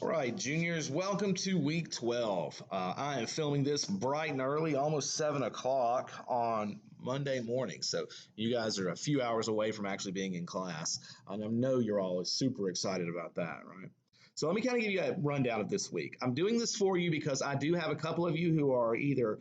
All right, juniors, welcome to week 12. I am filming this bright and early, almost 7 o'clock on Monday morning. So you guys are a few hours away from actually being in class. And I know you're all super excited about that, right? So let me kind of give you a rundown of this week. I'm doing this for you because I do have a couple of you who are either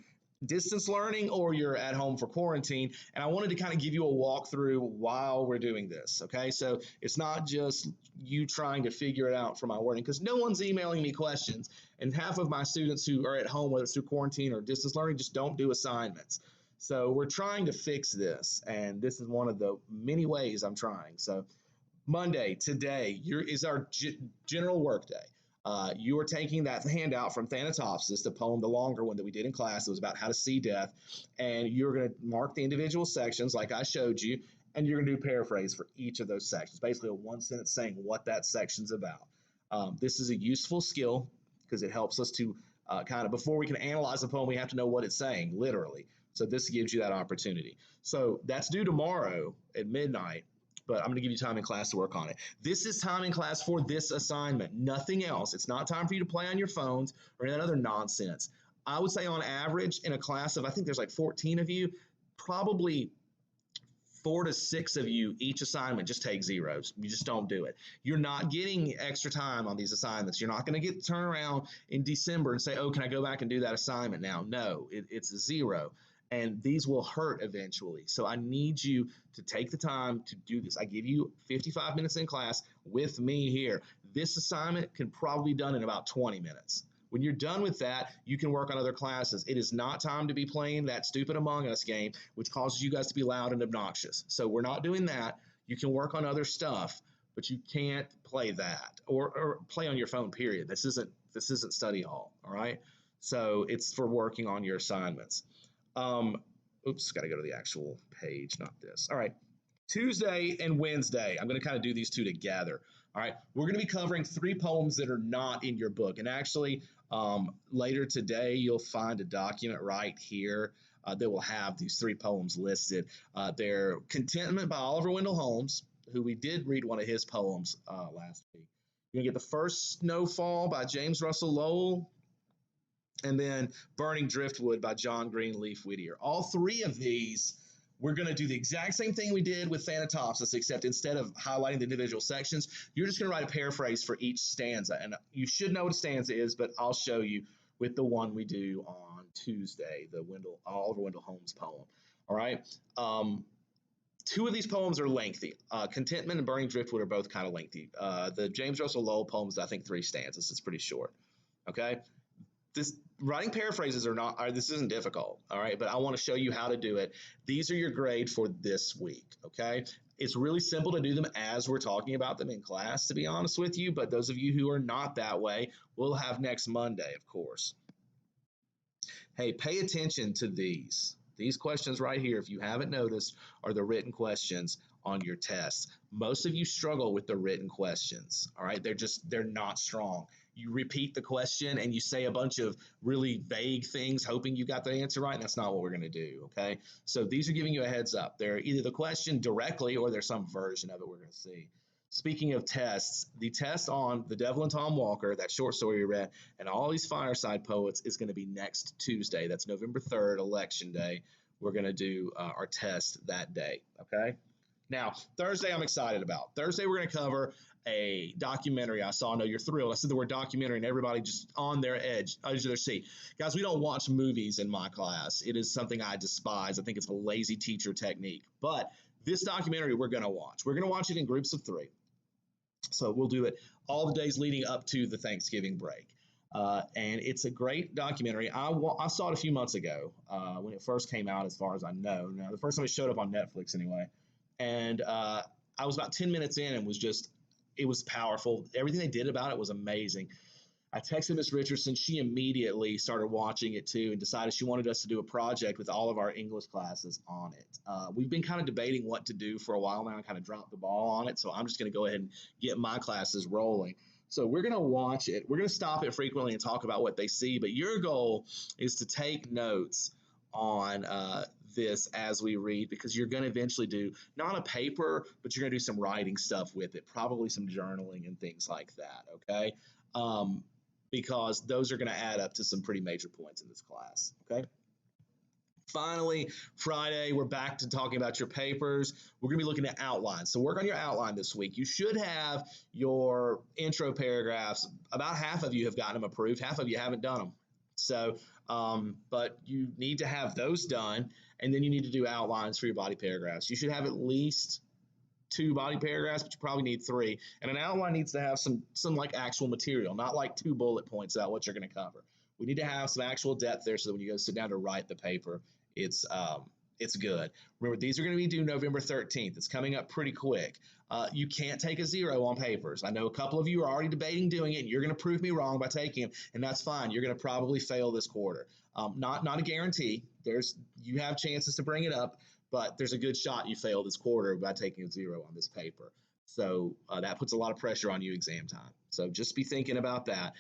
distance learning or you're at home for quarantine. And I wanted to kind of give you a walkthrough while we're doing this. Okay. So it's not just you trying to figure it out from my wording because no one's emailing me questions. And half of my students who are at home, whether it's through quarantine or distance learning, just don't do assignments. So we're trying to fix this. And this is one of the many ways I'm trying. So Monday, today, is our general work day. You are taking that handout from Thanatopsis, the poem, the longer one that we did in class. It was about how to see death. And you're going to mark the individual sections like I showed you, and you're going to do paraphrase for each of those sections, basically a one sentence saying what that section's about. This is a useful skill because it helps us to kind of, before we can analyze the poem, we have to know what it's saying, literally. So this gives you that opportunity. So that's due tomorrow at midnight. But I'm going to give you time in class to work on it. This is time in class for this assignment, nothing else. It's not time for you to play on your phones or any other nonsense. I would say on average in a class of, I think there's like 14 of you, probably 4 to 6 of you, each assignment just take zeros. You just don't do it. You're not getting extra time on these assignments. You're not going to get to turn around in December and say, oh, can I go back and do that assignment now? No, it's a zero. And these will hurt eventually. So I need you to take the time to do this. I give you 55 minutes in class with me here. This assignment can probably be done in about 20 minutes. When you're done with that, you can work on other classes. It is not time to be playing that stupid Among Us game, which causes you guys to be loud and obnoxious. So we're not doing that. You can work on other stuff, but you can't play that or play on your phone, period. This isn't study hall, all right? So it's for working on your assignments. Oops, got to go to the actual page, not this. All right. Tuesday and Wednesday, I'm going to kind of do these two together. All right. We're going to be covering 3 poems that are not in your book. And actually, later today, you'll find a document right here that will have these 3 poems listed. They're Contentment by Oliver Wendell Holmes, who we did read one of his poems last week. You're going to get The First Snowfall by James Russell Lowell, and then Burning Driftwood by John Greenleaf Whittier. All 3 of these, we're going to do the exact same thing we did with Thanatopsis, except instead of highlighting the individual sections, you're just going to write a paraphrase for each stanza. And you should know what a stanza is, but I'll show you with the one we do on Tuesday, the Oliver Wendell Holmes poem. All right. 2 of these poems are lengthy. Contentment and Burning Driftwood are both kind of lengthy. The James Russell Lowell poem is, I think, 3 stanzas. It's pretty short. Okay. Writing paraphrases this isn't difficult, all right, but I want to show you how to do it. These are your grade for this week, okay? It's really simple to do them as we're talking about them in class, to be honest with you, but those of you who are not that way, we'll have next Monday, of course. Hey, pay attention to these. These questions right here, if you haven't noticed, are the written questions on your tests. Most of you struggle with the written questions, all right? They're not strong. You repeat the question and you say a bunch of really vague things hoping you got the answer right, and that's not what we're going to do, okay? So these are giving you a heads up. They're either the question directly or there's some version of it we're going to see. Speaking of tests, the test on The Devil and Tom Walker, that short story you read, and all these fireside poets is going to be next Tuesday. That's November 3rd, Election Day. We're going to do our test that day, okay? Now, Thursday I'm excited about. Thursday we're going to cover a documentary I saw. I know you're thrilled. I said the word documentary and everybody just on their edge of their seat. Guys, we don't watch movies in my class. It is something I despise. I think it's a lazy teacher technique. But this documentary we're going to watch. We're going to watch it in groups of 3. So we'll do it all the days leading up to the Thanksgiving break. And it's a great documentary. I saw it a few months ago when it first came out, as far as I know. Now, the first time it showed up on Netflix anyway. And I was about 10 minutes in and it was powerful. Everything they did about it was amazing. I texted Miss Richardson. She immediately started watching it too and decided she wanted us to do a project with all of our English classes on it. We've been kind of debating what to do for a while now and kind of dropped the ball on it. So I'm just going to go ahead and get my classes rolling. So we're going to watch it. We're going to stop it frequently and talk about what they see. But your goal is to take notes on this as we read, because you're going to eventually do not a paper, but you're going to do some writing stuff with it, probably some journaling and things like that. Okay. because those are going to add up to some pretty major points in this class. Okay. Finally, Friday, we're back to talking about your papers. We're going to be looking at outlines. So work on your outline this week. You should have your intro paragraphs. About half of you have gotten them approved. Half of you haven't done them. So, but you need to have those done, and then you need to do outlines for your body paragraphs. You should have at least 2 body paragraphs, but you probably need 3. And an outline needs to have some like actual material, not like 2 bullet points about what you're going to cover. We need to have some actual depth there so that when you go sit down to write the paper, it's good. Remember, these are going to be due November 13th. It's coming up pretty quick. You can't take a 0 on papers. I know a couple of you are already debating doing it, and you're going to prove me wrong by taking them, and that's fine. You're going to probably fail this quarter. Not a guarantee. You have chances to bring it up, but there's a good shot you fail this quarter by taking a 0 on this paper. So that puts a lot of pressure on you exam time. So just be thinking about that.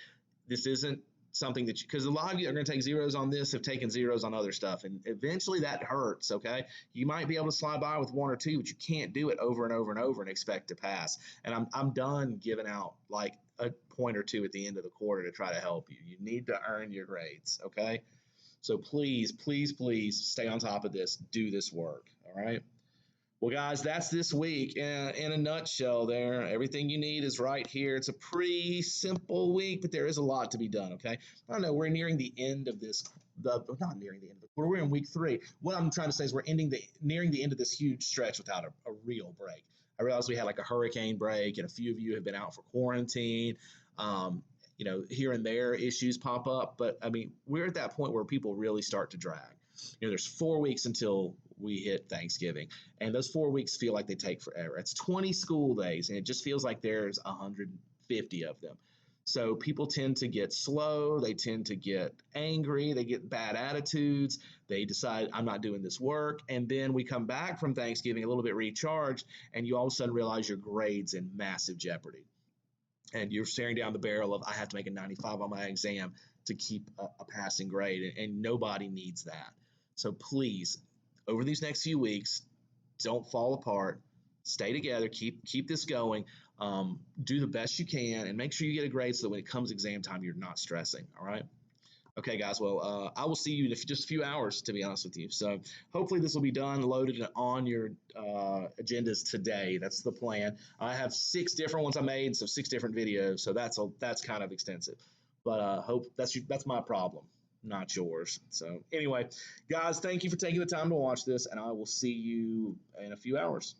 This isn't something that because a lot of you are going to take 0s on this, have taken 0s on other stuff, and eventually that hurts. Okay, you might be able to slide by with 1 or 2, but you can't do it over and over and over and expect to pass. And I'm done giving out like a point or 2 at the end of the quarter to try to help you. You need to earn your grades. Okay, so please, please, please stay on top of this. Do this work. All right. Well, guys, that's this week in a nutshell there. Everything you need is right here. It's a pretty simple week, but there is a lot to be done, okay? I don't know. We're nearing the end of this. Not nearing the end of the quarter. We're in week 3. What I'm trying to say is we're nearing the end of this huge stretch without a real break. I realize we had like a hurricane break, and a few of you have been out for quarantine. Here and there issues pop up, but I mean, we're at that point where people really start to drag. There's 4 weeks until we hit Thanksgiving, and those 4 weeks feel like they take forever. It's 20 school days, and it just feels like there's 150 of them. So people tend to get slow, they tend to get angry, they get bad attitudes, they decide I'm not doing this work, and then we come back from Thanksgiving a little bit recharged, and you all of a sudden realize your grade's in massive jeopardy. And you're staring down the barrel of I have to make a 95 on my exam to keep a passing grade, and nobody needs that. So please, over these next few weeks, don't fall apart. Stay together. Keep this going. Do the best you can, and make sure you get a grade so that when it comes exam time, you're not stressing. All right. Okay, guys. Well, I will see you in just a few hours, to be honest with you. So hopefully this will be done, loaded on your agendas today. That's the plan. I have 6 different ones I made, so 6 different videos. So that's kind of extensive. But hope that's my problem, not yours. So anyway, guys, thank you for taking the time to watch this, and I will see you in a few hours.